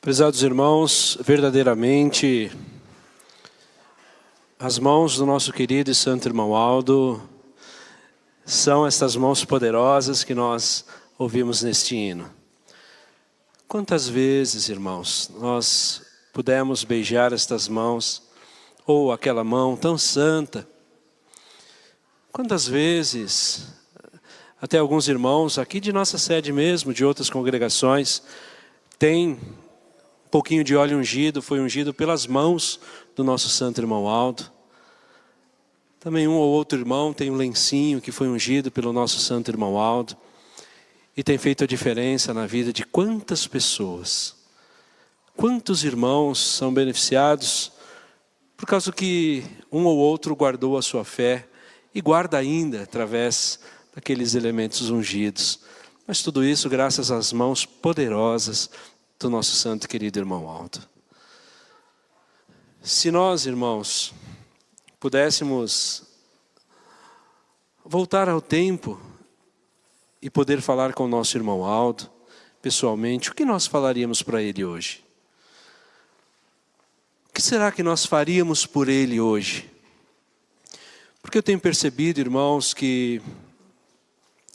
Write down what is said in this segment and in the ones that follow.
Prezados irmãos, verdadeiramente, as mãos do nosso querido e santo irmão Aldo são estas mãos poderosas que nós ouvimos neste hino. Quantas vezes, irmãos, nós pudemos beijar estas mãos, ou aquela mão tão santa? Quantas vezes, até alguns irmãos aqui de nossa sede mesmo, de outras congregações, têm um pouquinho de óleo ungido, foi ungido pelas mãos do nosso santo irmão Aldo. Também um ou outro irmão tem um lencinho que foi ungido pelo nosso santo irmão Aldo. E tem feito a diferença na vida de quantas pessoas. Quantos irmãos são beneficiados por causa que um ou outro guardou a sua fé e guarda ainda através daqueles elementos ungidos. Mas tudo isso graças às mãos poderosas do nosso santo e querido irmão Aldo. Se nós, irmãos, pudéssemos voltar ao tempo e poder falar com o nosso irmão Aldo, pessoalmente, o que nós falaríamos para ele hoje? O que será que nós faríamos por ele hoje? Porque eu tenho percebido, irmãos, que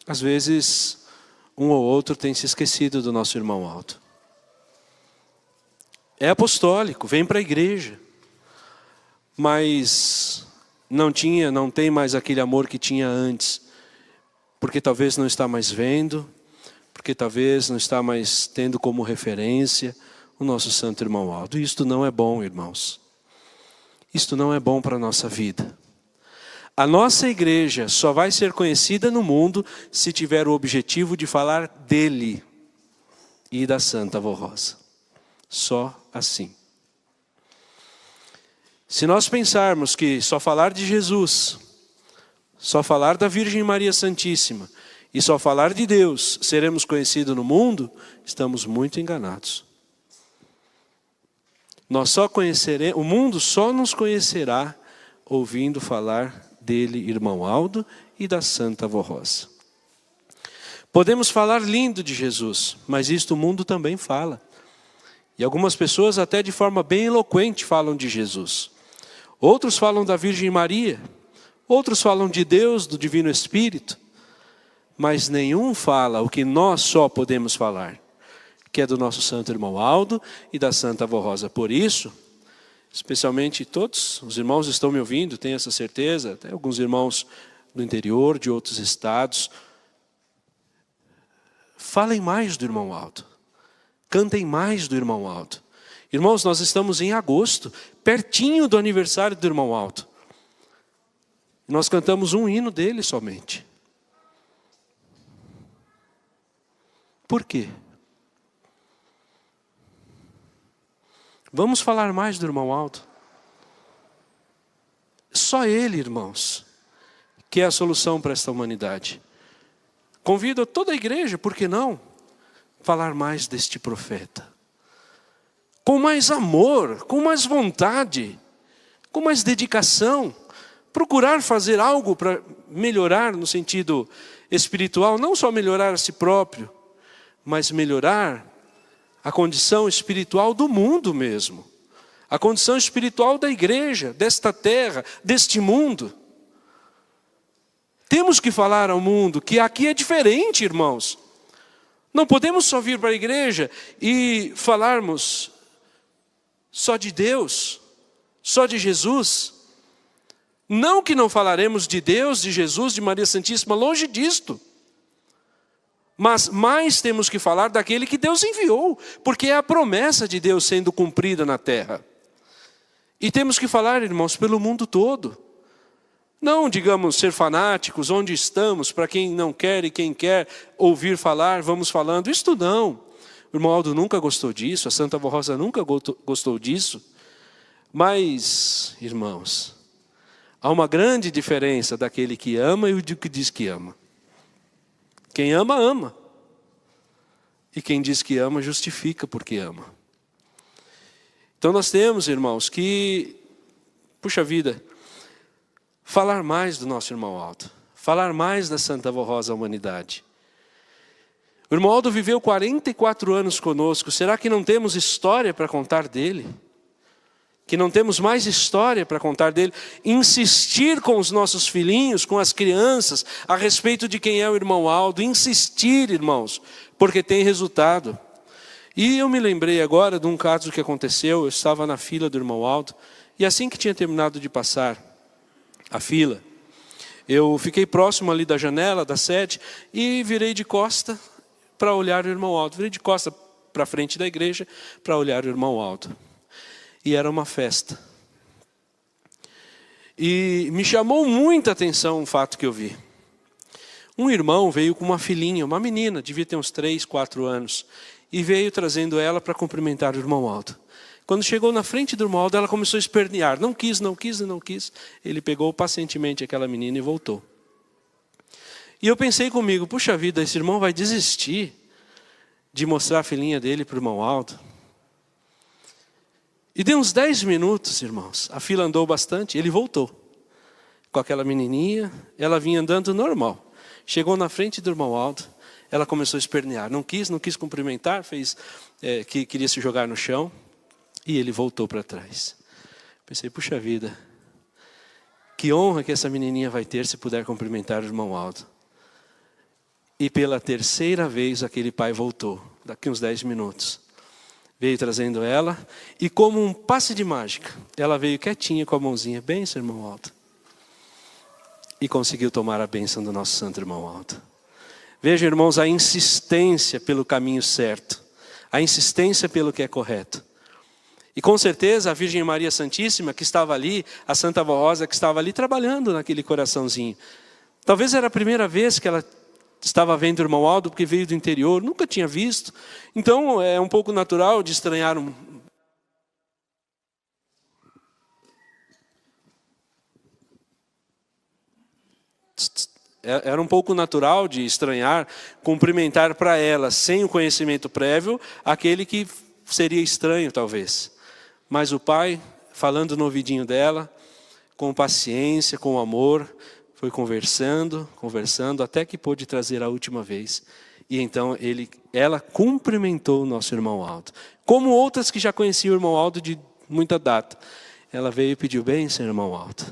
às vezes um ou outro tem se esquecido do nosso irmão Aldo. É apostólico, vem para a igreja, mas não tem mais aquele amor que tinha antes, porque talvez não está mais vendo, porque talvez não está mais tendo como referência o nosso santo irmão Aldo. E isto não é bom, irmãos. Isto não é bom para a nossa vida. A nossa igreja só vai ser conhecida no mundo se tiver o objetivo de falar dele e da Santa Avó Rosa. Só assim. Se nós pensarmos que só falar de Jesus, só falar da Virgem Maria Santíssima e só falar de Deus seremos conhecidos no mundo, estamos muito enganados. O mundo só nos conhecerá ouvindo falar dele, irmão Aldo, e da Santa Avó Rosa. Podemos falar lindo de Jesus, mas isto o mundo também fala. E algumas pessoas até de forma bem eloquente falam de Jesus. Outros falam da Virgem Maria, outros falam de Deus, do Divino Espírito, mas nenhum fala o que nós só podemos falar, que é do nosso santo irmão Aldo e da Santa Avó Rosa. Por isso, especialmente todos os irmãos estão me ouvindo, tenho essa certeza, até alguns irmãos do interior, de outros estados, falem mais do irmão Aldo, cantem mais do irmão Aldo. Irmãos, nós estamos em agosto, pertinho do aniversário do irmão Aldo. Nós cantamos um hino dele somente. Por quê? Vamos falar mais do irmão Aldo. Só ele, irmãos, que é a solução para esta humanidade. Convido a toda a igreja, por que não, falar mais deste profeta. Com mais amor, com mais vontade, com mais dedicação. Procurar fazer algo para melhorar no sentido espiritual, não só melhorar a si próprio, mas melhorar a condição espiritual do mundo mesmo. A condição espiritual da igreja, desta terra, deste mundo. Temos que falar ao mundo que aqui é diferente, irmãos. Não podemos só vir para a igreja e falarmos só de Deus, só de Jesus. Não que não falaremos de Deus, de Jesus, de Maria Santíssima, longe disto. Mas mais temos que falar daquele que Deus enviou, porque é a promessa de Deus sendo cumprida na terra. E temos que falar, irmãos, pelo mundo todo. Não, digamos, ser fanáticos, onde estamos, para quem não quer e quem quer ouvir falar, vamos falando. Isto não. O irmão Aldo nunca gostou disso, a Santa Avó Rosa nunca gostou disso. Mas, irmãos, há uma grande diferença daquele que ama e o que diz que ama. Quem ama, ama. E quem diz que ama, justifica porque ama. Então nós temos, irmãos, que, puxa vida, falar mais do nosso irmão Aldo. Falar mais da Santa Avó Rosa à humanidade. O irmão Aldo viveu 44 anos conosco. Será que não temos história para contar dele? Que não temos mais história para contar dele? Insistir com os nossos filhinhos, com as crianças, a respeito de quem é o irmão Aldo. Insistir, irmãos, porque tem resultado. E eu me lembrei agora de um caso que aconteceu. Eu estava na fila do irmão Aldo, e assim que tinha terminado de passar a fila, eu fiquei próximo ali da janela, da sede, e virei de costa para olhar o irmão Aldo. Virei de costa para frente da igreja para olhar o irmão Aldo. E era uma festa. E me chamou muita atenção um fato que eu vi. Um irmão veio com uma filhinha, uma menina, devia ter uns 3, 4 anos, e veio trazendo ela para cumprimentar o irmão Aldo. Quando chegou na frente do irmão Aldo, ela começou a espernear. Não quis, não quis, não quis. Ele pegou pacientemente aquela menina e voltou. E eu pensei comigo, puxa vida, esse irmão vai desistir de mostrar a filhinha dele para o irmão Aldo. E deu uns 10 minutos, irmãos. A fila andou bastante, ele voltou. Com aquela menininha, ela vinha andando normal. Chegou na frente do irmão Aldo, ela começou a espernear. Não quis cumprimentar, fez que queria se jogar no chão. E ele voltou para trás. Pensei, puxa vida, que honra que essa menininha vai ter se puder cumprimentar o irmão Aldo. E pela terceira vez aquele pai voltou, daqui uns 10 minutos. Veio trazendo ela, e como um passe de mágica, ela veio quietinha com a mãozinha, bênção, irmão Aldo. E conseguiu tomar a bênção do nosso santo irmão Aldo. Vejam, irmãos, a insistência pelo caminho certo. A insistência pelo que é correto. E com certeza a Virgem Maria Santíssima que estava ali, a Santa Avó Rosa que estava ali trabalhando naquele coraçãozinho. Talvez era a primeira vez que ela estava vendo o irmão Aldo, porque veio do interior, nunca tinha visto. Então é um pouco natural de estranhar Era um pouco natural de estranhar, cumprimentar para ela, sem o conhecimento prévio, aquele que seria estranho talvez. Mas o pai, falando no ouvidinho dela, com paciência, com amor, foi conversando, até que pôde trazer a última vez. E então ela cumprimentou o nosso irmão Aldo. Como outras que já conheciam o irmão Aldo de muita data. Ela veio e pediu bênção, irmão Aldo.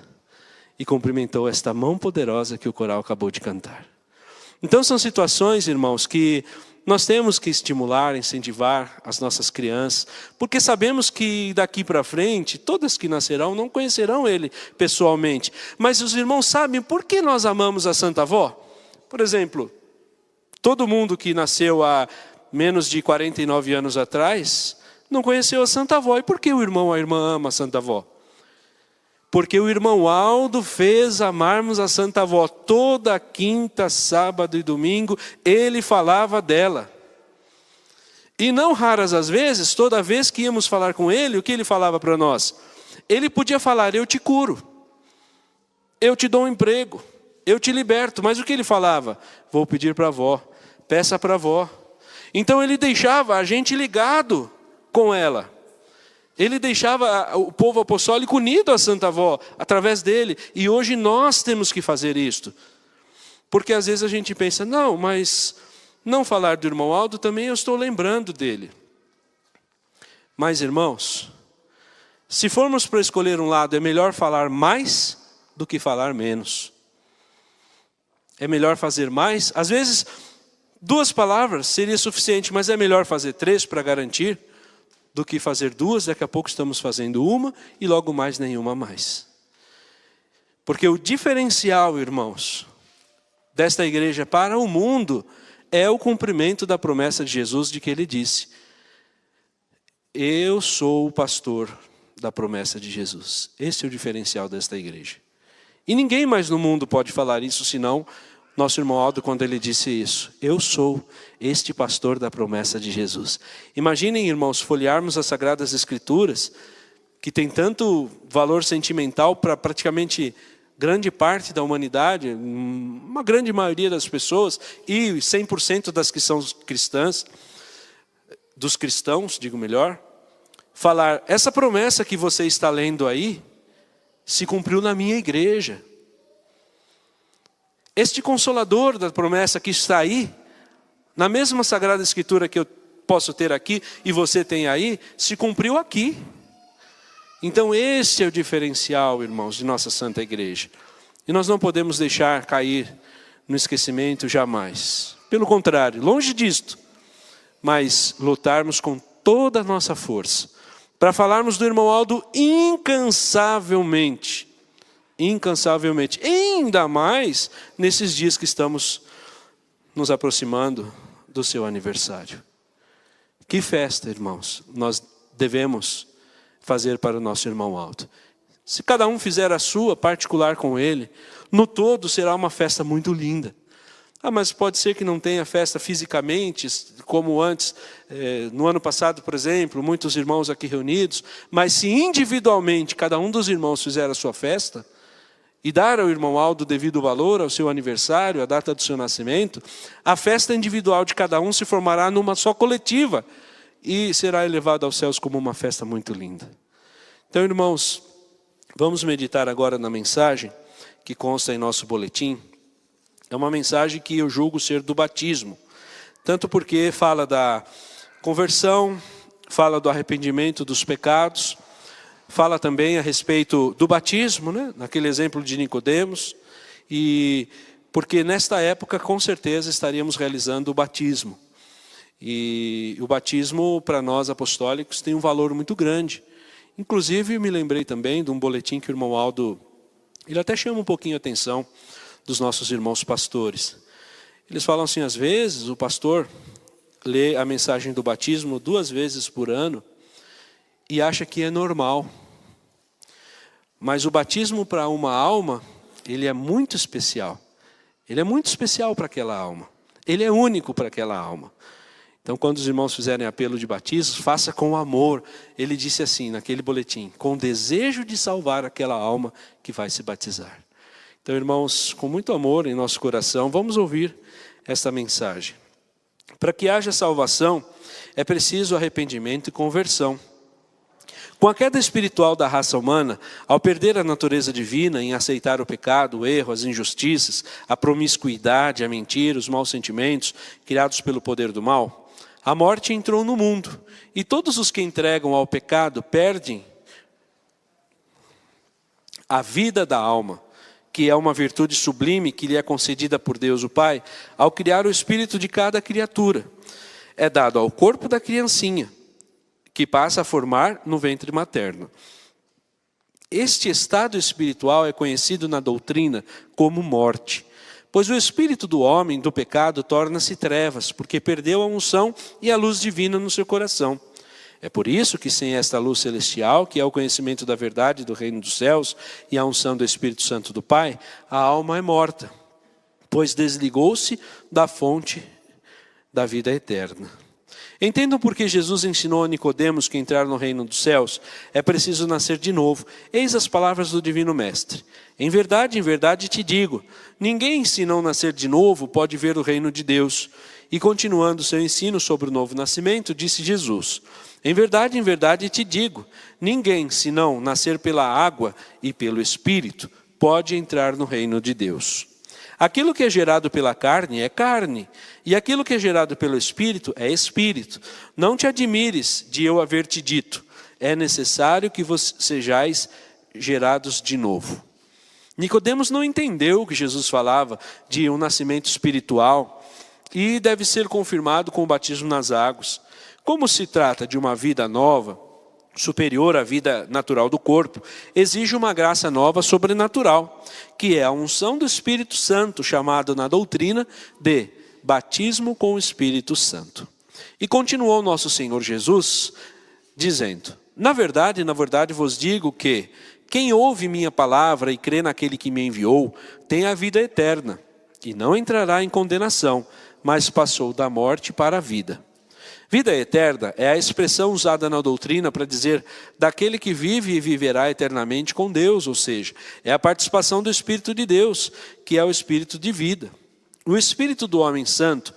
E cumprimentou esta mão poderosa que o coral acabou de cantar. Então são situações, irmãos, que nós temos que estimular, incentivar as nossas crianças, porque sabemos que daqui para frente, todas que nascerão não conhecerão ele pessoalmente. Mas os irmãos sabem por que nós amamos a Santa Avó? Por exemplo, todo mundo que nasceu há menos de 49 anos atrás, não conheceu a Santa Avó. E por que o irmão, a irmã ama a Santa Avó? Porque o irmão Aldo fez amarmos a Santa Avó. Toda quinta, sábado e domingo, ele falava dela. E não raras as vezes, toda vez que íamos falar com ele, o que ele falava para nós? Ele podia falar, eu te curo, eu te dou um emprego, eu te liberto. Mas o que ele falava? Vou pedir para a avó, peça para a avó. Então ele deixava a gente ligado com ela. Ele deixava o povo apostólico unido à Santa Avó, através dele. E hoje nós temos que fazer isto. Porque às vezes a gente pensa, não, mas não falar do irmão Aldo também eu estou lembrando dele. Mas irmãos, se formos para escolher um lado, é melhor falar mais do que falar menos. É melhor fazer mais. Às vezes, 2 palavras seria suficiente, mas é melhor fazer 3 para garantir, do que fazer 2, daqui a pouco estamos fazendo 1 e logo mais nenhuma mais. Porque o diferencial, irmãos, desta igreja para o mundo é o cumprimento da promessa de Jesus de que ele disse, eu sou o pastor da promessa de Jesus. Esse é o diferencial desta igreja. E ninguém mais no mundo pode falar isso, senão nosso irmão Aldo, quando ele disse isso, eu sou este pastor da promessa de Jesus. Imaginem, irmãos, folhearmos as Sagradas Escrituras, que tem tanto valor sentimental para praticamente grande parte da humanidade, uma grande maioria das pessoas, e 100% das que são cristãs, dos cristãos, digo melhor, falar, essa promessa que você está lendo aí, se cumpriu na minha igreja. Este Consolador da promessa que está aí, na mesma Sagrada Escritura que eu posso ter aqui e você tem aí, se cumpriu aqui. Então esse é o diferencial, irmãos, de nossa Santa Igreja. E nós não podemos deixar cair no esquecimento jamais. Pelo contrário, longe disto, mas lutarmos com toda a nossa força para falarmos do irmão Aldo incansavelmente, ainda mais nesses dias que estamos nos aproximando do seu aniversário. Que festa, irmãos, nós devemos fazer para o nosso irmão Aldo. Se cada um fizer a sua particular com ele, no todo será uma festa muito linda. Mas pode ser que não tenha festa fisicamente, como antes, no ano passado, por exemplo, muitos irmãos aqui reunidos, mas se individualmente cada um dos irmãos fizer a sua festa, e dar ao irmão Aldo o devido valor ao seu aniversário, a data do seu nascimento, a festa individual de cada um se formará numa só coletiva, e será elevada aos céus como uma festa muito linda. Então, irmãos, vamos meditar agora na mensagem que consta em nosso boletim. É uma mensagem que eu julgo ser do batismo, tanto porque fala da conversão, fala do arrependimento dos pecados, fala também a respeito do batismo, né? Naquele exemplo de Nicodemos, e porque nesta época com certeza estaríamos realizando o batismo. E o batismo para nós apostólicos tem um valor muito grande. Inclusive me lembrei também de um boletim que o irmão Aldo, ele até chama um pouquinho a atenção dos nossos irmãos pastores. Eles falam assim, às vezes o pastor lê a mensagem do batismo 2 vezes por ano e acha que é normal. Mas o batismo para uma alma, ele é muito especial. Ele é muito especial para aquela alma. Ele é único para aquela alma. Então, quando os irmãos fizerem apelo de batismo, faça com amor. Ele disse assim, naquele boletim, com desejo de salvar aquela alma que vai se batizar. Então, irmãos, com muito amor em nosso coração, vamos ouvir esta mensagem. Para que haja salvação, é preciso arrependimento e conversão. Com a queda espiritual da raça humana, ao perder a natureza divina em aceitar o pecado, o erro, as injustiças, a promiscuidade, a mentira, os maus sentimentos, criados pelo poder do mal, a morte entrou no mundo, e todos os que entregam ao pecado perdem a vida da alma, que é uma virtude sublime que lhe é concedida por Deus o Pai, ao criar o espírito de cada criatura. É dado ao corpo da criancinha, que passa a formar no ventre materno. Este estado espiritual é conhecido na doutrina como morte. Pois o espírito do homem, do pecado, torna-se trevas, porque perdeu a unção e a luz divina no seu coração. É por isso que sem esta luz celestial, que é o conhecimento da verdade do reino dos céus e a unção do Espírito Santo do Pai, a alma é morta, pois desligou-se da fonte da vida eterna. Entendam porque Jesus ensinou a Nicodemos que entrar no reino dos céus é preciso nascer de novo. Eis as palavras do Divino Mestre. Em verdade te digo, ninguém se não nascer de novo pode ver o reino de Deus. E continuando seu ensino sobre o novo nascimento, disse Jesus, em verdade te digo, ninguém se não nascer pela água e pelo Espírito pode entrar no reino de Deus. Aquilo que é gerado pela carne é carne, e aquilo que é gerado pelo Espírito é Espírito. Não te admires de eu haver te dito, é necessário que vos sejais gerados de novo. Nicodemos não entendeu que Jesus falava de um nascimento espiritual, e deve ser confirmado com o batismo nas águas. Como se trata de uma vida nova, superior à vida natural do corpo, exige uma graça nova sobrenatural, que é a unção do Espírito Santo, chamado na doutrina de batismo com o Espírito Santo. E continuou nosso Senhor Jesus, dizendo, na verdade vos digo que quem ouve minha palavra e crê naquele que me enviou, tem a vida eterna, e não entrará em condenação, mas passou da morte para a vida. Vida eterna é a expressão usada na doutrina para dizer daquele que vive e viverá eternamente com Deus, ou seja, é a participação do Espírito de Deus, que é o Espírito de vida. O Espírito do homem santo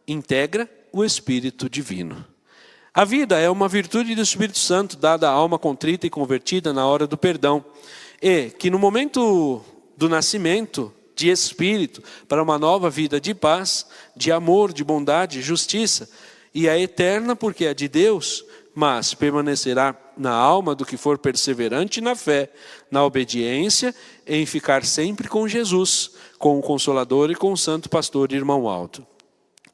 integra o Espírito divino. A vida é uma virtude do Espírito Santo dada à alma contrita e convertida na hora do perdão, e que no momento do nascimento de espírito, para uma nova vida de paz, de amor, de bondade, justiça, e a eterna, porque é de Deus, mas permanecerá na alma do que for perseverante na fé, na obediência, em ficar sempre com Jesus, com o Consolador e com o Santo Pastor e Irmão Alto.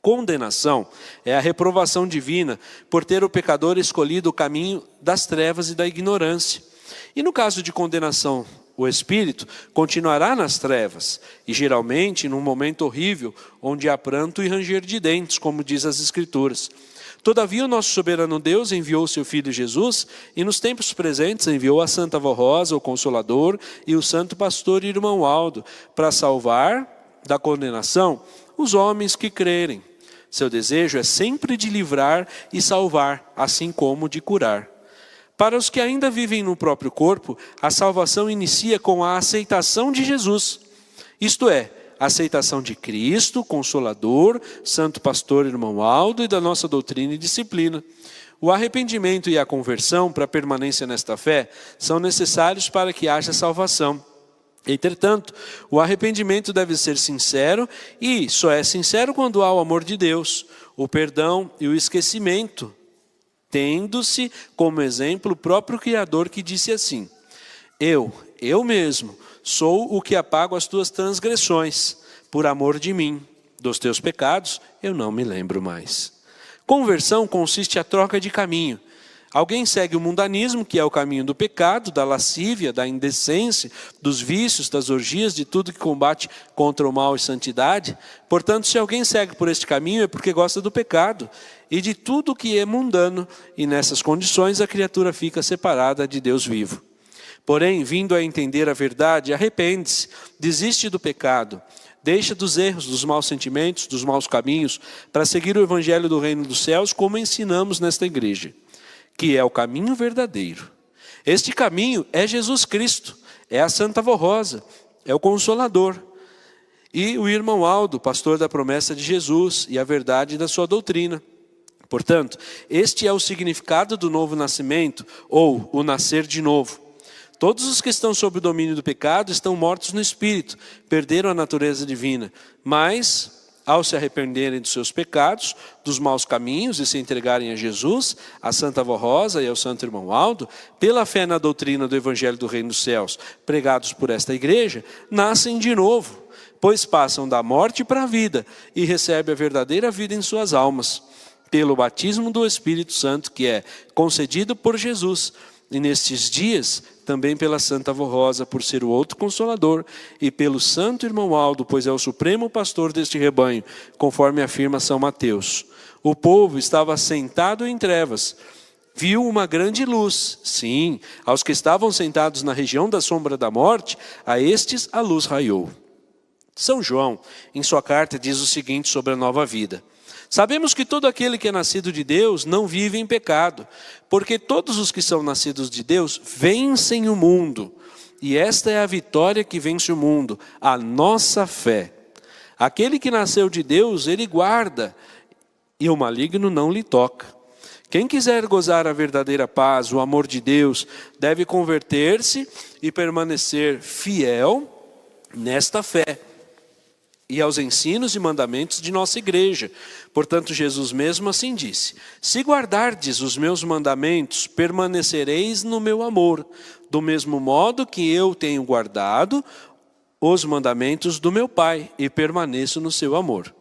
Condenação é a reprovação divina por ter o pecador escolhido o caminho das trevas e da ignorância. E no caso de condenação, o espírito continuará nas trevas, e geralmente num momento horrível, onde há pranto e ranger de dentes, como diz as Escrituras. Todavia o nosso soberano Deus enviou seu Filho Jesus, e nos tempos presentes enviou a Santa Vó Rosa, o Consolador, e o Santo Pastor e Irmão Aldo, para salvar da condenação os homens que crerem. Seu desejo é sempre de livrar e salvar, assim como de curar. Para os que ainda vivem no próprio corpo, a salvação inicia com a aceitação de Jesus. Isto é, a aceitação de Cristo, Consolador, Santo Pastor Irmão Aldo e da nossa doutrina e disciplina. O arrependimento e a conversão para a permanência nesta fé são necessários para que haja salvação. Entretanto, o arrependimento deve ser sincero e só é sincero quando há o amor de Deus, o perdão e o esquecimento, tendo-se como exemplo o próprio Criador que disse assim: eu mesmo, sou o que apago as tuas transgressões, por amor de mim, dos teus pecados eu não me lembro mais. Conversão consiste a troca de caminho. Alguém segue o mundanismo, que é o caminho do pecado, da lascívia, da indecência, dos vícios, das orgias, de tudo que combate contra o mal e santidade. Portanto, se alguém segue por este caminho é porque gosta do pecado e de tudo que é mundano, e nessas condições a criatura fica separada de Deus vivo. Porém, vindo a entender a verdade, arrepende-se, desiste do pecado, deixa dos erros, dos maus sentimentos, dos maus caminhos, para seguir o evangelho do reino dos céus, como ensinamos nesta igreja, que é o caminho verdadeiro. Este caminho é Jesus Cristo, é a Santa Vó Rosa, é o Consolador, e o Irmão Aldo, pastor da promessa de Jesus e a verdade da sua doutrina. Portanto, este é o significado do novo nascimento, ou o nascer de novo. Todos os que estão sob o domínio do pecado estão mortos no espírito, perderam a natureza divina, mas ao se arrependerem dos seus pecados, dos maus caminhos e se entregarem a Jesus, a Santa Vó Rosa e ao Santo Irmão Aldo, pela fé na doutrina do Evangelho do Reino dos Céus, pregados por esta igreja, nascem de novo, pois passam da morte para a vida e recebem a verdadeira vida em suas almas, pelo batismo do Espírito Santo, que é concedido por Jesus, e nestes dias também pela Santa Vó Rosa, por ser o outro Consolador, e pelo Santo Irmão Aldo, pois é o supremo pastor deste rebanho, conforme afirma São Mateus. O povo estava sentado em trevas, viu uma grande luz. Sim, aos que estavam sentados na região da sombra da morte, a estes a luz raiou. São João, em sua carta, diz o seguinte sobre a nova vida: sabemos que todo aquele que é nascido de Deus não vive em pecado, porque todos os que são nascidos de Deus vencem o mundo. E esta é a vitória que vence o mundo, a nossa fé. Aquele que nasceu de Deus, ele guarda, e o maligno não lhe toca. Quem quiser gozar a verdadeira paz, o amor de Deus, deve converter-se e permanecer fiel nesta fé e aos ensinos e mandamentos de nossa igreja. Portanto, Jesus mesmo assim disse: se guardardes os meus mandamentos, permanecereis no meu amor, do mesmo modo que eu tenho guardado os mandamentos do meu Pai e permaneço no seu amor.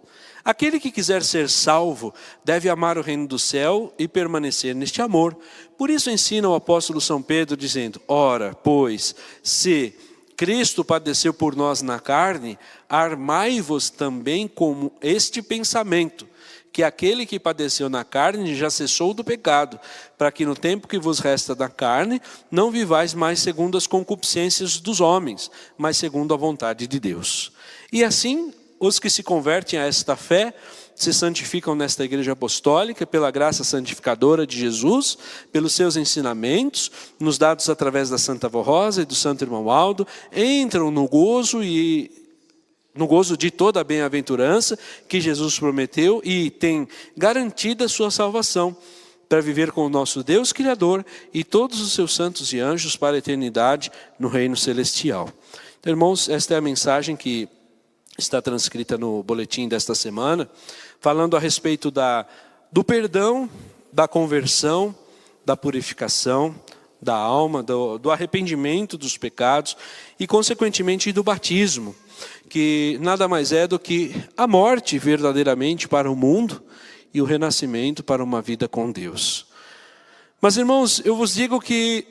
Aquele que quiser ser salvo deve amar o reino do céu e permanecer neste amor. Por isso ensina o apóstolo São Pedro dizendo: ora, pois, se Cristo padeceu por nós na carne, armai-vos também com este pensamento, que aquele que padeceu na carne já cessou do pecado, para que no tempo que vos resta da carne, não vivais mais segundo as concupiscências dos homens, mas segundo a vontade de Deus. E assim, os que se convertem a esta fé, se santificam nesta igreja apostólica, pela graça santificadora de Jesus, pelos seus ensinamentos, nos dados através da Santa Vó Rosa e do Santo Irmão Aldo, entram no gozo de toda a bem-aventurança que Jesus prometeu e tem garantida a sua salvação, para viver com o nosso Deus Criador e todos os seus santos e anjos para a eternidade no reino celestial. Então, irmãos, esta é a mensagem que está transcrita no boletim desta semana, falando a respeito do perdão, da conversão, da purificação da alma, do arrependimento dos pecados e, consequentemente, do batismo, que nada mais é do que a morte verdadeiramente para o mundo e o renascimento para uma vida com Deus. Mas, irmãos, eu vos digo que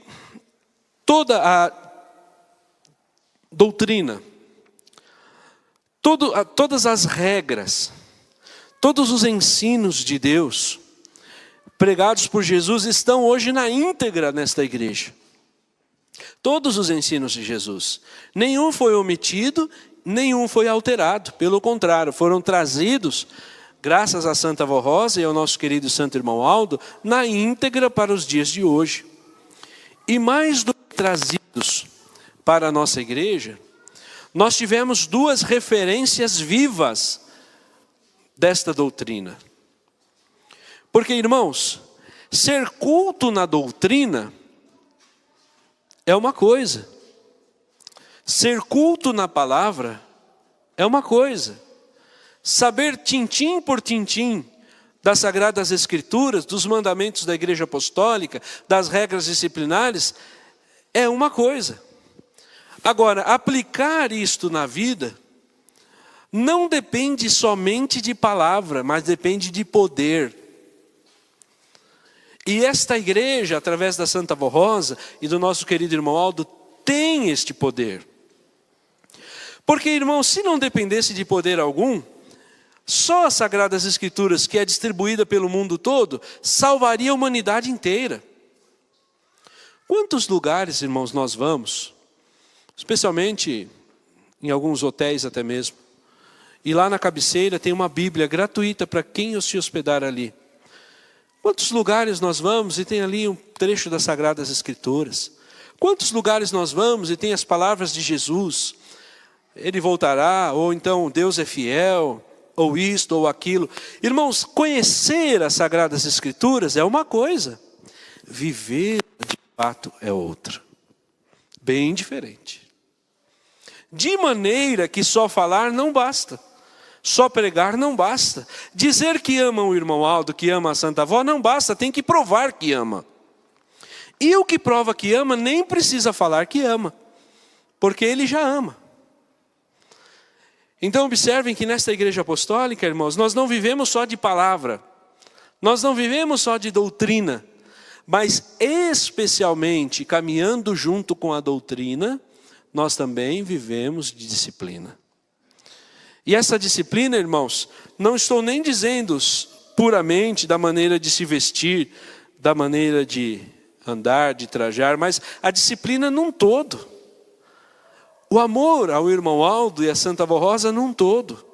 toda a doutrina, todas as regras, todos os ensinos de Deus pregados por Jesus estão hoje na íntegra nesta igreja. Todos os ensinos de Jesus. Nenhum foi omitido, nenhum foi alterado. Pelo contrário, foram trazidos, graças à Santa Avó Rosa e ao nosso querido Santo Irmão Aldo, na íntegra para os dias de hoje. E mais do que trazidos para a nossa igreja, nós tivemos duas referências vivas desta doutrina. Porque, irmãos, ser culto na doutrina é uma coisa. Ser culto na palavra é uma coisa. Saber tintim por tintim das Sagradas Escrituras, dos mandamentos da Igreja Apostólica, das regras disciplinares, é uma coisa. Agora, aplicar isto na vida não depende somente de palavra, mas depende de poder. E esta igreja, através da Santa Avó Rosa e do nosso querido irmão Aldo, tem este poder. Porque, irmão, se não dependesse de poder algum, só as Sagradas Escrituras, que é distribuída pelo mundo todo, salvaria a humanidade inteira. Quantos lugares, irmãos, nós vamos, especialmente em alguns hotéis até mesmo, e lá na cabeceira tem uma Bíblia gratuita para quem se hospedar ali. Quantos lugares nós vamos e tem ali um trecho das Sagradas Escrituras? Quantos lugares nós vamos e tem as palavras de Jesus? Ele voltará, ou então Deus é fiel, ou isto, ou aquilo. Irmãos, conhecer as Sagradas Escrituras é uma coisa. Viver de fato é outra. Bem diferente. De maneira que só falar não basta. Só pregar não basta. Dizer que ama o irmão Aldo, que ama a Santa Avó, não basta, tem que provar que ama. E o que prova que ama, nem precisa falar que ama, porque ele já ama. Então observem que nesta igreja apostólica, irmãos, nós não vivemos só de palavra, nós não vivemos só de doutrina, mas especialmente caminhando junto com a doutrina, nós também vivemos de disciplina. E essa disciplina, irmãos, não estou nem dizendo puramente da maneira de se vestir, da maneira de andar, de trajar, mas a disciplina num todo. O amor ao irmão Aldo e à Santa Avó Rosa num todo.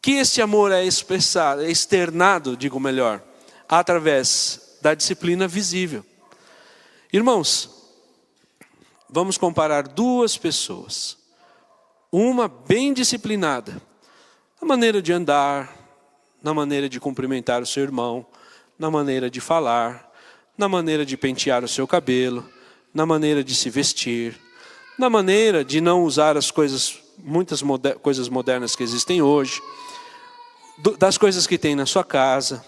Que este amor é expressado, é externado, digo melhor, através da disciplina visível. Irmãos, vamos comparar duas pessoas. Uma bem disciplinada, na maneira de andar, na maneira de cumprimentar o seu irmão, na maneira de falar, na maneira de pentear o seu cabelo, na maneira de se vestir, na maneira de não usar as coisas, coisas modernas que existem hoje, das coisas que tem na sua casa,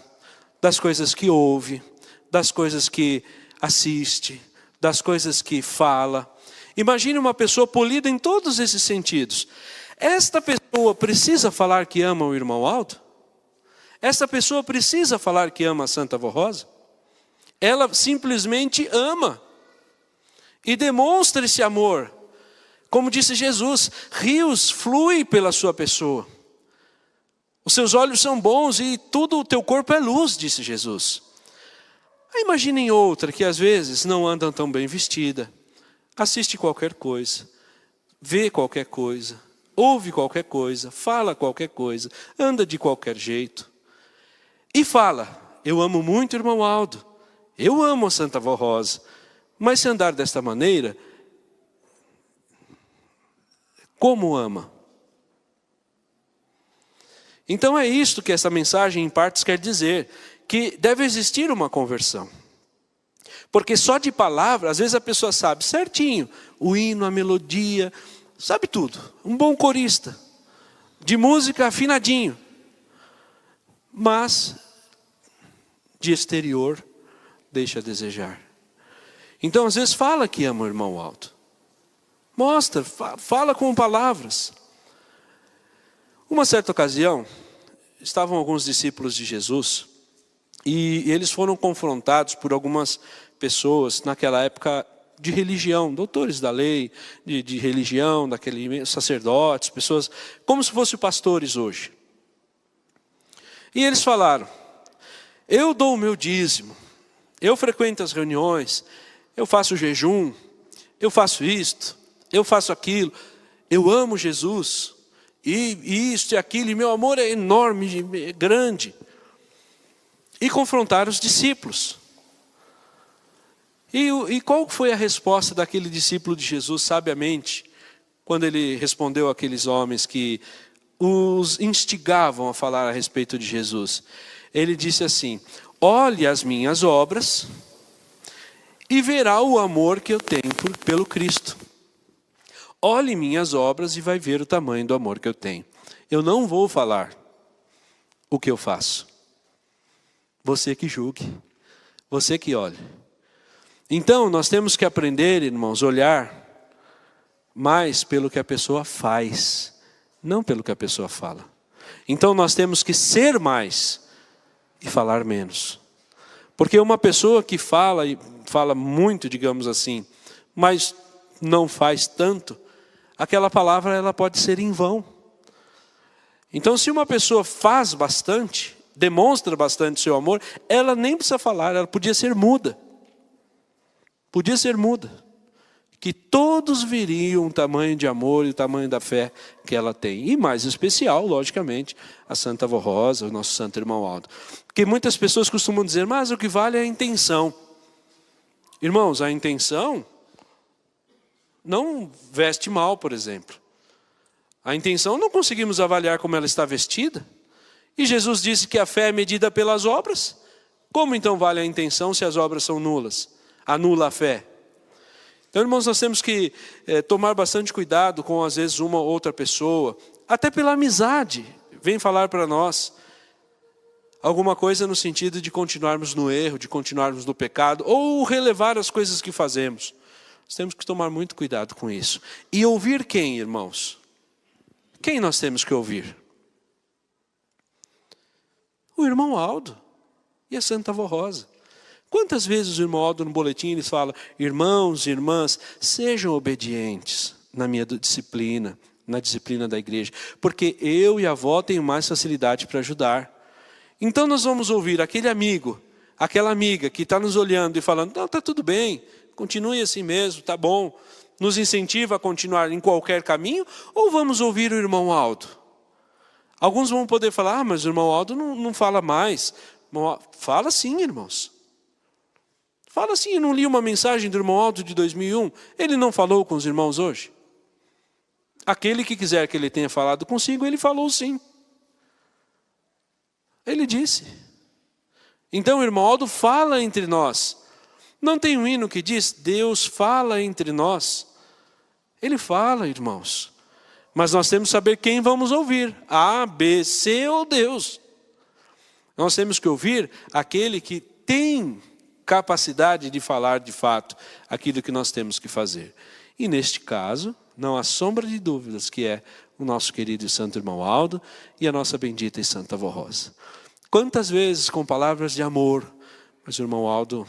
das coisas que ouve, das coisas que assiste, das coisas que fala. Imagine uma pessoa polida em todos esses sentidos. Esta pessoa precisa falar que ama o irmão Aldo? Esta pessoa precisa falar que ama a Santa Avó Rosa? Ela simplesmente ama. E demonstra esse amor. Como disse Jesus, rios fluem pela sua pessoa. Os seus olhos são bons e tudo o teu corpo é luz, disse Jesus. Aí imaginem outra que às vezes não anda tão bem vestida. Assiste qualquer coisa, vê qualquer coisa, ouve qualquer coisa, fala qualquer coisa, anda de qualquer jeito. E fala, eu amo muito o irmão Aldo, eu amo a Santa Avó Rosa, mas se andar desta maneira, como ama? Então é isto que essa mensagem em partes quer dizer, que deve existir uma conversão. Porque só de palavra, às vezes a pessoa sabe certinho, o hino, a melodia, sabe tudo. Um bom corista, de música afinadinho, mas de exterior deixa a desejar. Então às vezes fala que ama o irmão alto, mostra, fala com palavras. Uma certa ocasião, estavam alguns discípulos de Jesus, e eles foram confrontados por algumas pessoas, naquela época, de religião, doutores da lei, de religião, sacerdotes, pessoas, como se fossem pastores hoje. E eles falaram: eu dou o meu dízimo, eu frequento as reuniões, eu faço jejum, eu faço isto, eu faço aquilo, eu amo Jesus, e isto e aquilo, e meu amor é enorme, é grande. E confrontaram os discípulos. E qual foi a resposta daquele discípulo de Jesus, sabiamente, quando ele respondeu àqueles homens que os instigavam a falar a respeito de Jesus? Ele disse assim: olhe as minhas obras e verá o amor que eu tenho pelo Cristo. Olhe minhas obras e vai ver o tamanho do amor que eu tenho. Eu não vou falar o que eu faço. Você que julgue, você que olhe. Então nós temos que aprender, irmãos, olhar mais pelo que a pessoa faz, não pelo que a pessoa fala. Então nós temos que ser mais e falar menos. Porque uma pessoa que fala, e fala muito, digamos assim, mas não faz tanto, aquela palavra ela pode ser em vão. Então se uma pessoa faz bastante, demonstra bastante seu amor, ela nem precisa falar, ela podia ser muda. Podia ser muda. Que todos veriam o tamanho de amor e o tamanho da fé que ela tem. E mais especial, logicamente, a Santa Avó Rosa, o nosso Santo Irmão Aldo. Porque muitas pessoas costumam dizer: mas o que vale é a intenção. Irmãos, a intenção não veste mal, por exemplo. A intenção não conseguimos avaliar como ela está vestida. E Jesus disse que a fé é medida pelas obras. Como então vale a intenção se as obras são nulas? Anula a fé. Então, irmãos, nós temos que tomar bastante cuidado com, às vezes, uma ou outra pessoa, até pela amizade, vem falar para nós alguma coisa no sentido de continuarmos no erro, de continuarmos no pecado, ou relevar as coisas que fazemos. Nós temos que tomar muito cuidado com isso. E ouvir quem, irmãos? Quem nós temos que ouvir? O irmão Aldo e a Santa Avó Rosa. Quantas vezes o irmão Aldo no boletim eles falam: irmãos e irmãs, sejam obedientes na minha disciplina, na disciplina da igreja, porque eu e a avó tenho mais facilidade para ajudar. Então nós vamos ouvir aquele amigo, aquela amiga que está nos olhando e falando: não, está tudo bem, continue assim mesmo, está bom, nos incentiva a continuar em qualquer caminho, ou vamos ouvir o irmão Aldo? Alguns vão poder falar: mas o irmão Aldo não fala mais. Fala sim, irmãos. Fala assim: eu não li uma mensagem do irmão Aldo de 2001, ele não falou com os irmãos hoje? Aquele que quiser que ele tenha falado consigo, ele falou sim. Ele disse. Então o irmão Aldo fala entre nós. Não tem um hino que diz: Deus fala entre nós? Ele fala, irmãos. Mas nós temos que saber quem vamos ouvir. A, B, C ou Deus. Nós temos que ouvir aquele que tem capacidade de falar de fato aquilo que nós temos que fazer. E neste caso, não há sombra de dúvidas que é o nosso querido e santo irmão Aldo e a nossa bendita e santa Avó Rosa. Quantas vezes com palavras de amor, mas o irmão Aldo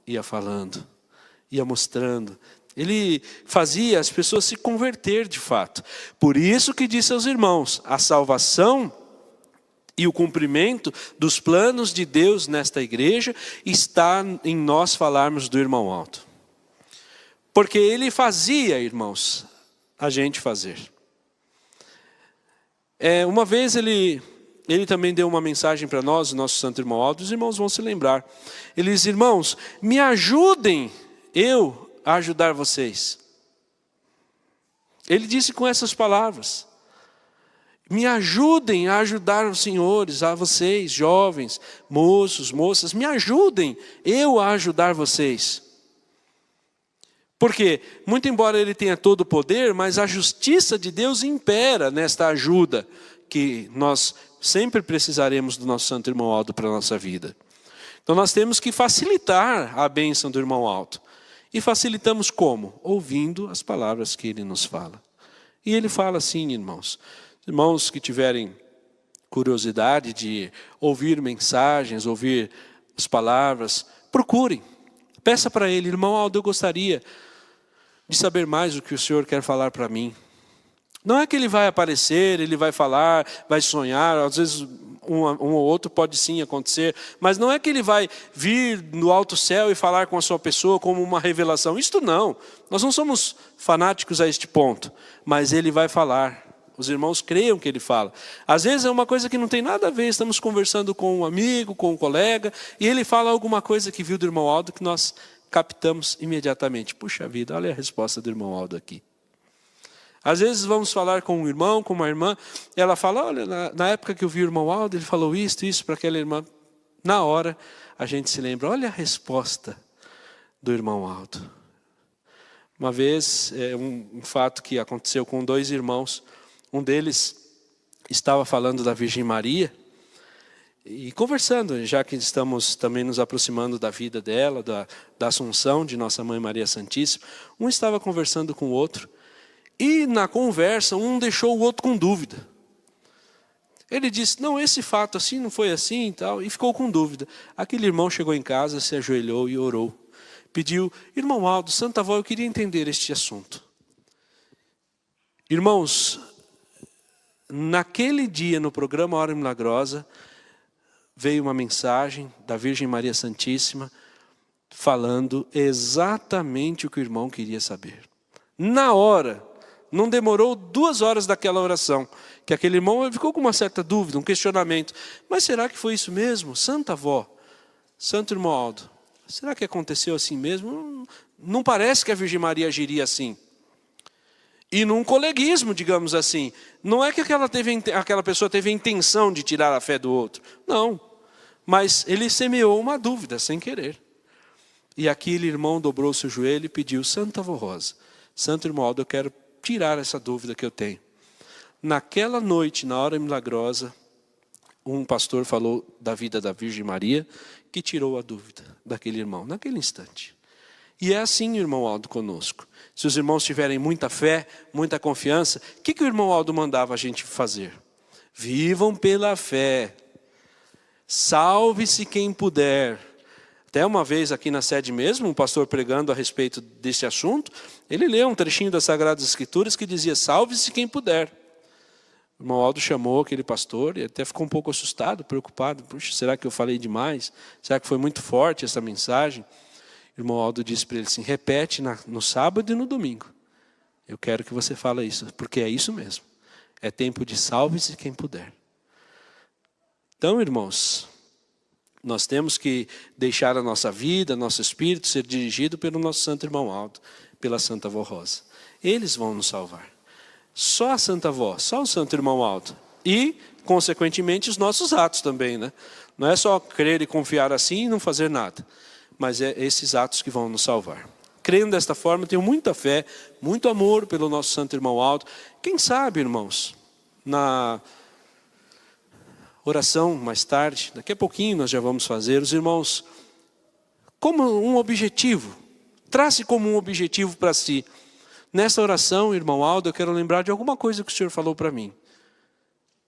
ia falando, ia mostrando. Ele fazia as pessoas se converter de fato. Por isso que disse aos irmãos: a salvação e o cumprimento dos planos de Deus nesta igreja está em nós falarmos do irmão Aldo. Porque ele fazia, irmãos, a gente fazer. Uma vez ele também deu uma mensagem para nós, o nosso santo irmão Aldo, os irmãos vão se lembrar. Ele diz: irmãos, me ajudem eu a ajudar vocês. Ele disse com essas palavras: me ajudem a ajudar os senhores, a vocês, jovens, moços, moças, me ajudem eu a ajudar vocês. Porque, muito embora ele tenha todo o poder, mas a justiça de Deus impera nesta ajuda que nós sempre precisaremos do nosso santo irmão Aldo para a nossa vida. Então nós temos que facilitar a bênção do irmão Aldo. E facilitamos como? Ouvindo as palavras que ele nos fala. E ele fala assim, irmãos. Irmãos que tiverem curiosidade de ouvir mensagens, ouvir as palavras, procurem. Peça para ele, irmão Aldo, eu gostaria de saber mais o que o Senhor quer falar para mim. Não é que ele vai aparecer, ele vai falar, vai sonhar, às vezes um ou outro pode sim acontecer, mas não é que ele vai vir no alto céu e falar com a sua pessoa como uma revelação. Isto não, nós não somos fanáticos a este ponto, mas ele vai falar. Os irmãos creiam que ele fala. Às vezes é uma coisa que não tem nada a ver, estamos conversando com um amigo, com um colega, e ele fala alguma coisa que viu do irmão Aldo que nós captamos imediatamente. Puxa vida, olha a resposta do irmão Aldo aqui. Às vezes vamos falar com um irmão, com uma irmã, e ela fala, olha, na época que eu vi o irmão Aldo, ele falou isso para aquela irmã. Na hora, a gente se lembra, olha a resposta do irmão Aldo. Uma vez, um fato que aconteceu com 2 irmãos, um deles estava falando da Virgem Maria, e conversando, já que estamos também nos aproximando da vida dela, da Assunção de Nossa Mãe Maria Santíssima, um estava conversando com o outro, e na conversa, um deixou o outro com dúvida. Ele disse, não, esse fato assim, não foi assim e tal, e ficou com dúvida. Aquele irmão chegou em casa, se ajoelhou e orou. Pediu, irmão Aldo, Santa Avó, eu queria entender este assunto. Irmãos, naquele dia, no programa Hora Milagrosa, veio uma mensagem da Virgem Maria Santíssima, falando exatamente o que o irmão queria saber. Na hora, não demorou 2 horas daquela oração, que aquele irmão ficou com uma certa dúvida, um questionamento. Mas será que foi isso mesmo? Santa Avó, Santo Irmão Aldo, será que aconteceu assim mesmo? Não parece que a Virgem Maria agiria assim. E num coleguismo, digamos assim. Não é que aquela pessoa teve a intenção de tirar a fé do outro. Não. Mas ele semeou uma dúvida, sem querer. E aquele irmão dobrou seu joelho e pediu, Santa Avó Rosa, Santo Irmão Aldo, eu quero tirar essa dúvida que eu tenho. Naquela noite, na hora milagrosa, um pastor falou da vida da Virgem Maria, que tirou a dúvida daquele irmão, naquele instante. E é assim, irmão Aldo, conosco. Se os irmãos tiverem muita fé, muita confiança, o que o irmão Aldo mandava a gente fazer? Vivam pela fé. Salve-se quem puder. Até uma vez aqui na sede mesmo, um pastor pregando a respeito desse assunto, ele leu um trechinho das Sagradas Escrituras que dizia, salve-se quem puder. O irmão Aldo chamou aquele pastor e até ficou um pouco assustado, preocupado. Puxa, será que eu falei demais? Será que foi muito forte essa mensagem? O irmão Aldo disse para ele assim, repete no sábado e no domingo. Eu quero que você fale isso, porque é isso mesmo. É tempo de salve-se quem puder. Então, irmãos, nós temos que deixar a nossa vida, nosso espírito ser dirigido pelo nosso Santo Irmão Aldo, pela Santa Avó Rosa. Eles vão nos salvar. Só a Santa Avó, só o Santo Irmão Aldo. E, consequentemente, os nossos atos também, né? Não é só crer e confiar assim e não fazer nada. Mas é esses atos que vão nos salvar. Crendo desta forma, tenho muita fé, muito amor pelo nosso Santo Irmão Aldo. Quem sabe, irmãos, na oração mais tarde, daqui a pouquinho nós já vamos fazer, os irmãos, como um objetivo, trace como um objetivo para si. Nessa oração, irmão Aldo, eu quero lembrar de alguma coisa que o Senhor falou para mim.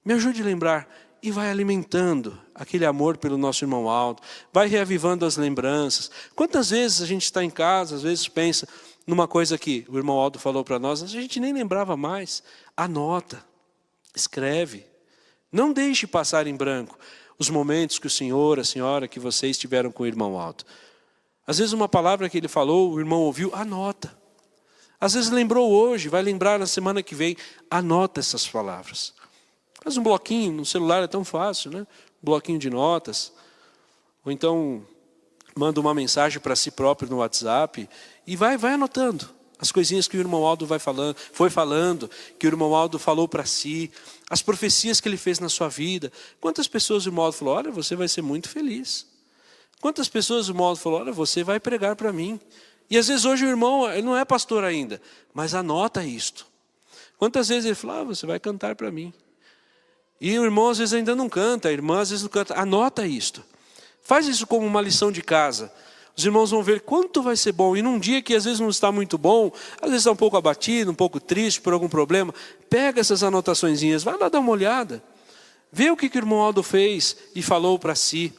Me ajude a lembrar e vai alimentando aquele amor pelo nosso irmão Aldo, vai reavivando as lembranças. Quantas vezes a gente está em casa, às vezes pensa numa coisa que o irmão Aldo falou para nós, a gente nem lembrava mais. Anota, escreve. Não deixe passar em branco os momentos que o senhor, a senhora, que vocês tiveram com o irmão Aldo. Às vezes uma palavra que ele falou, o irmão ouviu, anota. Às vezes lembrou hoje, vai lembrar na semana que vem, anota essas palavras. Faz um bloquinho, no celular é tão fácil, né? Um bloquinho de notas. Ou então, manda uma mensagem para si próprio no WhatsApp e vai anotando as coisinhas que o irmão Aldo foi falando, que o irmão Aldo falou para si, as profecias que ele fez na sua vida. Quantas pessoas o irmão Aldo falou, olha, você vai ser muito feliz. Quantas pessoas o irmão Aldo falou, olha, você vai pregar para mim. E às vezes hoje o irmão, ele não é pastor ainda, mas anota isto. Quantas vezes ele falou, você vai cantar para mim. E o irmão às vezes ainda não canta, a irmã às vezes não canta. Anota isto. Faz isso como uma lição de casa. Os irmãos vão ver quanto vai ser bom. E num dia que às vezes não está muito bom, às vezes está um pouco abatido, um pouco triste por algum problema, pega essas anotaçõezinhas, vai lá dar uma olhada. Vê o que o irmão Aldo fez e falou para si.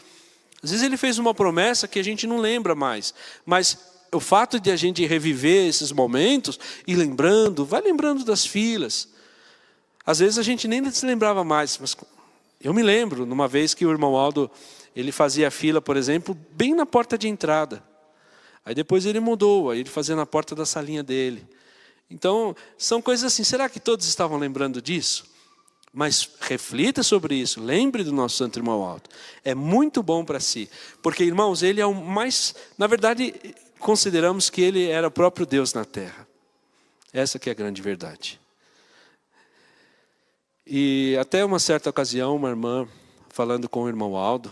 Às vezes ele fez uma promessa que a gente não lembra mais. Mas o fato de a gente reviver esses momentos e lembrando, vai lembrando das filas. Às vezes a gente nem se lembrava mais. Mas eu me lembro, numa vez que o irmão Aldo, ele fazia fila, por exemplo, bem na porta de entrada. Aí depois ele mudou, aí ele fazia na porta da salinha dele. Então, são coisas assim, será que todos estavam lembrando disso? Mas reflita sobre isso, lembre do nosso santo irmão Aldo. É muito bom para si. Porque, irmãos, ele é o mais... Na verdade, consideramos que ele era o próprio Deus na terra. Essa que é a grande verdade. E até uma certa ocasião, uma irmã, falando com o irmão Aldo,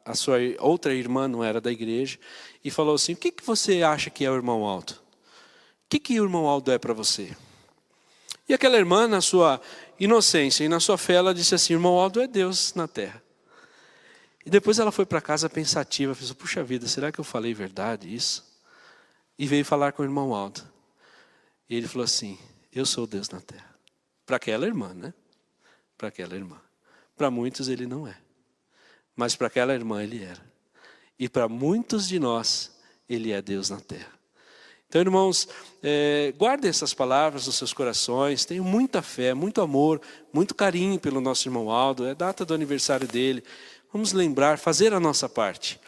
a sua outra irmã não era da igreja, e falou assim, o que você acha que é o irmão Aldo? O que o irmão Aldo é para você? E aquela irmã, na sua inocência e na sua fé, ela disse assim, irmão Aldo é Deus na terra. E depois ela foi para casa pensativa, pensou, puxa vida, será que eu falei verdade isso? E veio falar com o irmão Aldo. E ele falou assim, eu sou Deus na terra. Para aquela irmã, né? Para aquela irmã. Para muitos ele não é. Mas para aquela irmã ele era. E para muitos de nós, ele é Deus na terra. Então, irmãos, guardem essas palavras nos seus corações. Tenham muita fé, muito amor, muito carinho pelo nosso irmão Aldo. É a data do aniversário dele. Vamos lembrar, fazer a nossa parte.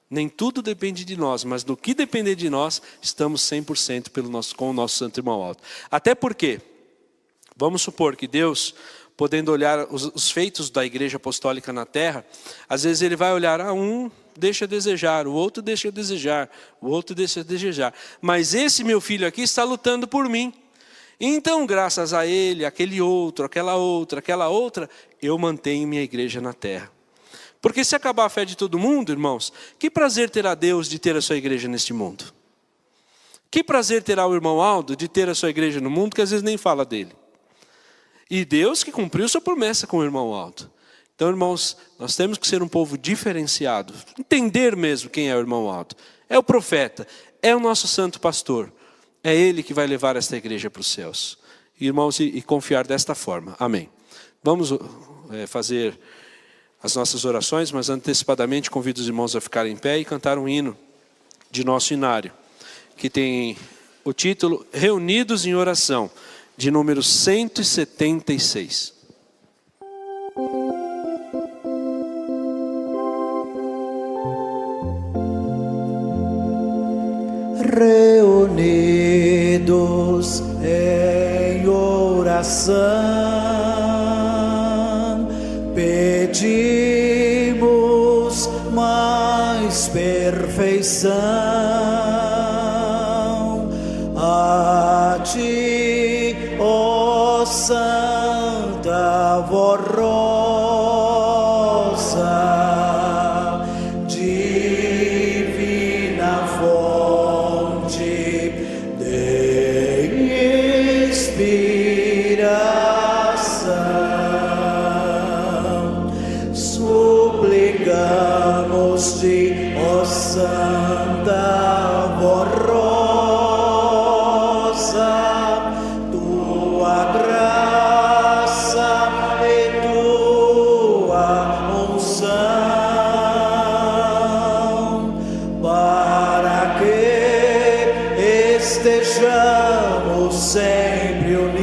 Nem tudo depende de nós, mas no que depender de nós, estamos 100% com o nosso santo irmão Aldo. Até porque, vamos supor que Deus, podendo olhar os feitos da igreja apostólica na terra, às vezes ele vai olhar, um deixa a desejar, o outro deixa a desejar, o outro deixa a desejar. Mas esse meu filho aqui está lutando por mim. Então, graças a ele, aquele outro, aquela outra, eu mantenho minha igreja na terra. Porque se acabar a fé de todo mundo, irmãos, que prazer terá Deus de ter a sua igreja neste mundo? Que prazer terá o irmão Aldo de ter a sua igreja no mundo, que às vezes nem fala dele? E Deus que cumpriu sua promessa com o irmão Aldo. Então, irmãos, nós temos que ser um povo diferenciado. Entender mesmo quem é o irmão Aldo. É o profeta, é o nosso santo pastor. É ele que vai levar esta igreja para os céus. Irmãos, e confiar desta forma. Amém. Vamos fazer as nossas orações, mas antecipadamente convido os irmãos a ficarem em pé e cantar um hino de nosso inário, que tem o título Reunidos em Oração, de número 176. Reunidos em oração, pedimos mais perfeição a ti, ó Santa Voz Rosa, divina fonte de inspiração, suplicamos-te, ó Santa Voz Rosa, tua graça e tua unção, para que estejamos sempre unidos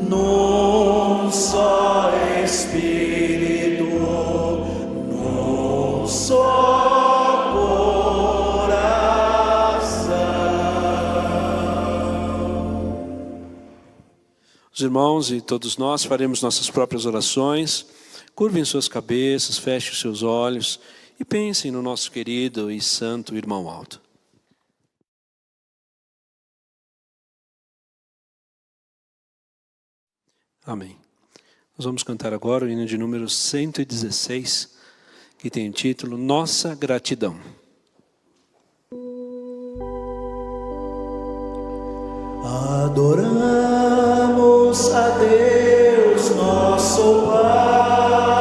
num só Espírito, num só coração. Os irmãos e todos nós faremos nossas próprias orações. Curvem suas cabeças, fechem os seus olhos e pensem no nosso querido e santo irmão Aldo. Amém. Nós vamos cantar agora o hino de número 116, que tem o título Nossa Gratidão. Adoramos a Deus, nosso Pai,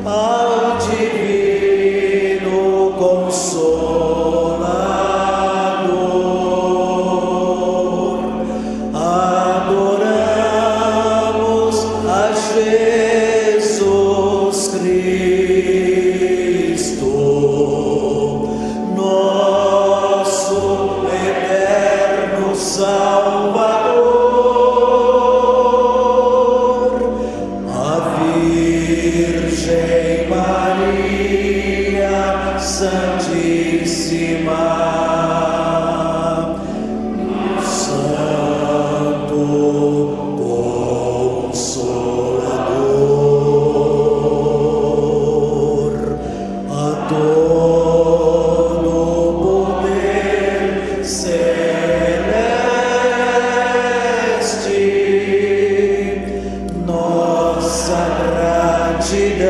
ao Divino Consolador. Adoramos a Jesus Cristo, nosso eterno Salvador, a Virgem Maria Santíssima, Santo Consolador, a todo poder celeste, nossa gratidão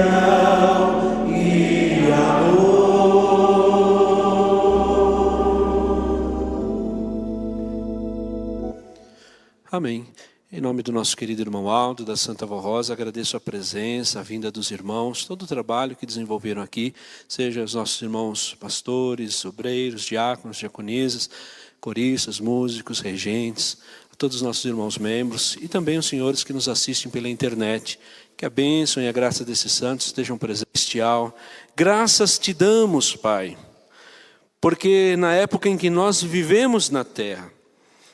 e amor. Amém. Em nome do nosso querido irmão Aldo, da Santa Avó Rosa, agradeço a presença, a vinda dos irmãos, todo o trabalho que desenvolveram aqui, seja os nossos irmãos pastores, obreiros, diáconos, diaconisas, coristas, músicos, regentes, a todos os nossos irmãos membros e também os senhores que nos assistem pela internet. Que a bênção e a graça desses santos estejam presentes. Graças te damos, Pai, porque na época em que nós vivemos na terra,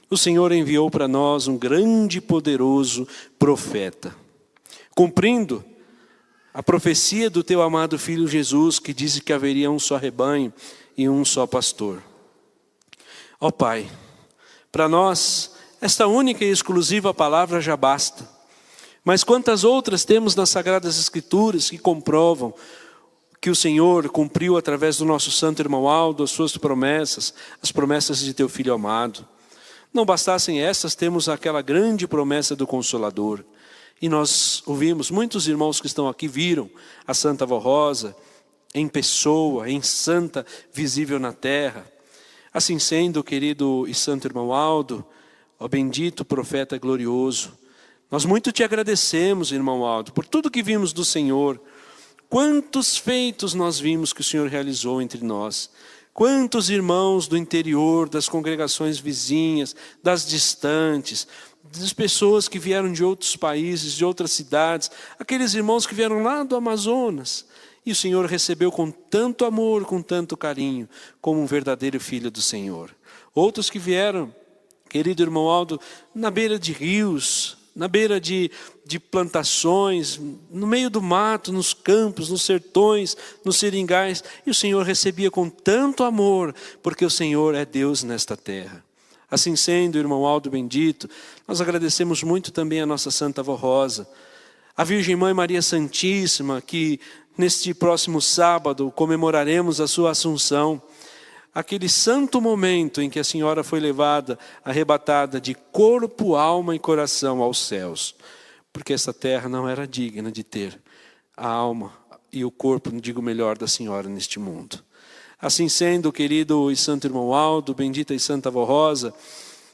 o Senhor enviou para nós um grande e poderoso profeta, cumprindo a profecia do teu amado Filho Jesus, que disse que haveria um só rebanho e um só pastor. Ó Pai, para nós, esta única e exclusiva palavra já basta, mas quantas outras temos nas Sagradas Escrituras que comprovam que o Senhor cumpriu através do nosso santo irmão Aldo as suas promessas, as promessas de teu Filho amado. Não bastassem essas, temos aquela grande promessa do Consolador. E nós ouvimos, muitos irmãos que estão aqui viram a Santa Avó Rosa em pessoa, em santa, visível na terra. Assim sendo, querido e santo irmão Aldo, ó bendito profeta glorioso, nós muito te agradecemos, irmão Aldo, por tudo que vimos do Senhor. Quantos feitos nós vimos que o Senhor realizou entre nós. Quantos irmãos do interior, das congregações vizinhas, das distantes, das pessoas que vieram de outros países, de outras cidades, aqueles irmãos que vieram lá do Amazonas, e o Senhor recebeu com tanto amor, com tanto carinho, como um verdadeiro filho do Senhor. Outros que vieram, querido irmão Aldo, na beira de rios, na beira de plantações, no meio do mato, nos campos, nos sertões, nos seringais. E o Senhor recebia com tanto amor, porque o Senhor é Deus nesta terra. Assim sendo, irmão Aldo bendito, nós agradecemos muito também a nossa Santa Avó Rosa, a Virgem Mãe Maria Santíssima, que neste próximo sábado comemoraremos a sua Assunção. Aquele santo momento em que a Senhora foi levada, arrebatada de corpo, alma e coração aos céus. Porque essa terra não era digna de ter a alma e o corpo, não digo melhor, da Senhora neste mundo. Assim sendo, querido e santo irmão Aldo, bendita e santa Avó Rosa,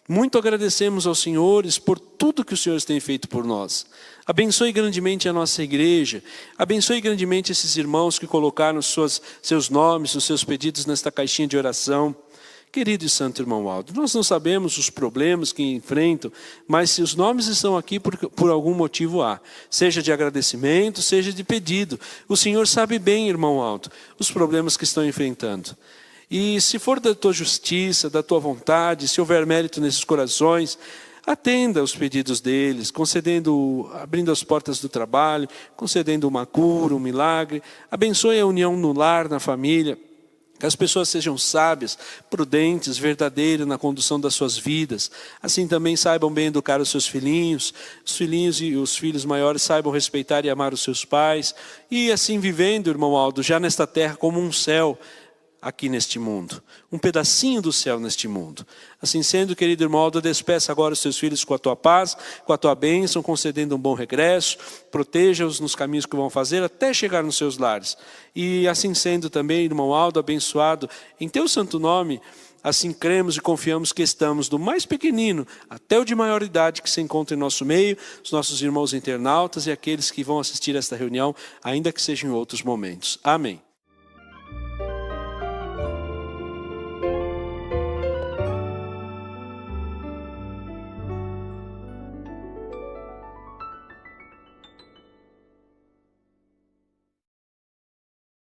muito agradecemos aos senhores por tudo que os senhores têm feito por nós. Abençoe grandemente a nossa igreja, abençoe grandemente esses irmãos que colocaram seus nomes, os seus pedidos nesta caixinha de oração. Querido e santo irmão Aldo, nós não sabemos os problemas que enfrentam, mas se os nomes estão aqui por algum motivo há, seja de agradecimento, seja de pedido. O Senhor sabe bem, irmão Aldo, os problemas que estão enfrentando. E se for da tua justiça, da tua vontade, se houver mérito nesses corações, atenda os pedidos deles, abrindo as portas do trabalho, concedendo uma cura, um milagre. Abençoe a união no lar, na família. Que as pessoas sejam sábias, prudentes, verdadeiras na condução das suas vidas. Assim também saibam bem educar os seus filhinhos. Os filhinhos e os filhos maiores saibam respeitar e amar os seus pais. E assim vivendo, irmão Aldo, já nesta terra como um céu, aqui neste mundo, um pedacinho do céu neste mundo. Assim sendo, querido irmão Aldo, despeça agora os seus filhos com a tua paz, com a tua bênção, concedendo um bom regresso, proteja-os nos caminhos que vão fazer até chegar nos seus lares. E assim sendo também, irmão Aldo, abençoado em teu santo nome, Assim cremos e confiamos que estamos do mais pequenino até o de maior idade que se encontra em nosso meio, os nossos irmãos internautas e aqueles que vão assistir esta reunião, ainda que sejam em outros momentos. Amém.